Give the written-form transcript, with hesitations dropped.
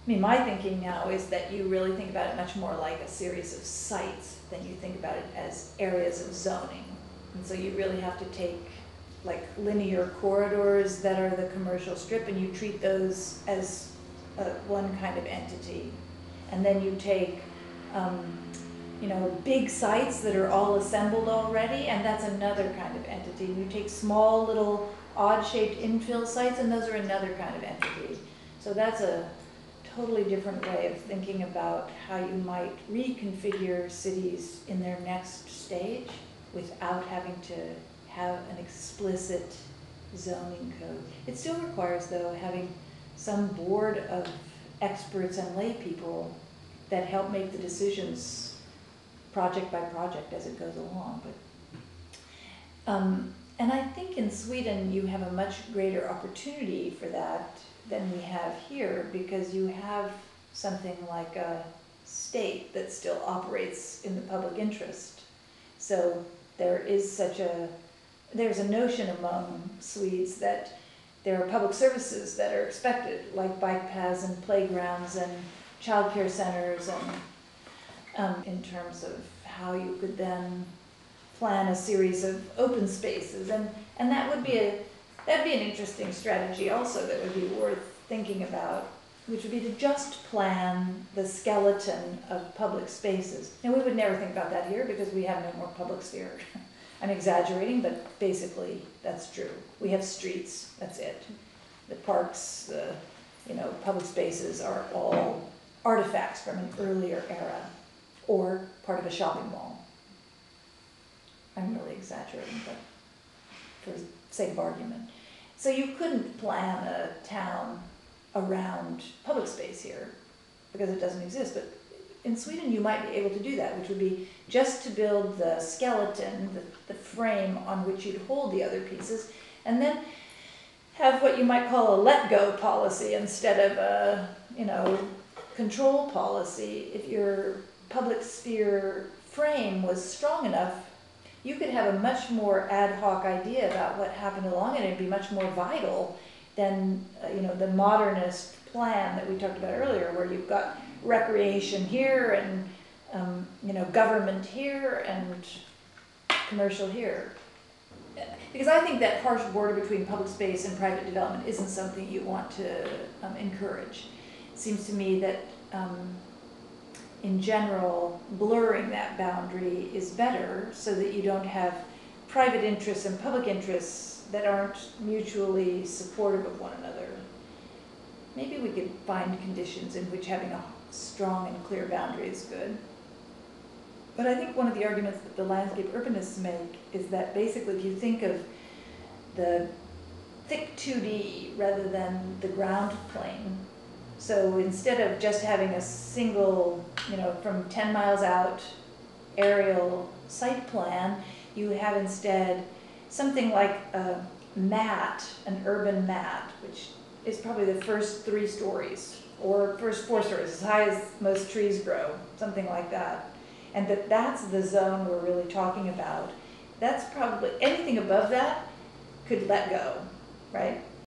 I mean, my thinking now is that you really think about it much more like a series of sites than you think about it as areas of zoning. And so you really have to take like linear corridors that are the commercial strip, and you treat those as one kind of entity. And then you take big sites that are all assembled already, and that's another kind of entity. And you take small little odd-shaped infill sites, and those are another kind of entity. So that's a totally different way of thinking about how you might reconfigure cities in their next stage without having to have an explicit zoning code. It still requires, though, having some board of experts and lay people that help make the decisions project by project as it goes along. And I think in Sweden you have a much greater opportunity for that than we have here, because you have something like a state that still operates in the public interest. So there's a notion among Swedes that there are public services that are expected, like bike paths and playgrounds and childcare centers, and in terms of how you could then plan a series of open spaces, and that'd be an interesting strategy also that would be worth thinking about, which would be to just plan the skeleton of public spaces. And we would never think about that here because we have no more public sphere. I'm exaggerating, but basically that's true. We have streets, that's it. The parks, the public spaces are all artifacts from an earlier era or part of a shopping mall. I'm really exaggerating, but for sake of argument. So you couldn't plan a town around public space here because it doesn't exist, but in Sweden you might be able to do that, which would be just to build the skeleton, the frame on which you'd hold the other pieces, and then have what you might call a let-go policy instead of a, control policy. If your public sphere frame was strong enough, you could have a much more ad hoc idea about what happened along it. It'd be much more vital than the modernist plan that we talked about earlier, where you've got recreation here and government here and commercial here. Because I think that harsh border between public space and private development isn't something you want to encourage. It seems to me that in general, blurring that boundary is better so that you don't have private interests and public interests that aren't mutually supportive of one another. Maybe we could find conditions in which having a strong and clear boundary is good. But I think one of the arguments that the landscape urbanists make is that basically if you think of the thick 2D rather than the ground plane, so instead of just having a single, from 10 miles out aerial site plan, you have instead something like a mat, an urban mat, which is probably the first 3 stories or first 4 stories, as high as most trees grow, something like that. And that's the zone we're really talking about. That's probably, anything above that could let go, right?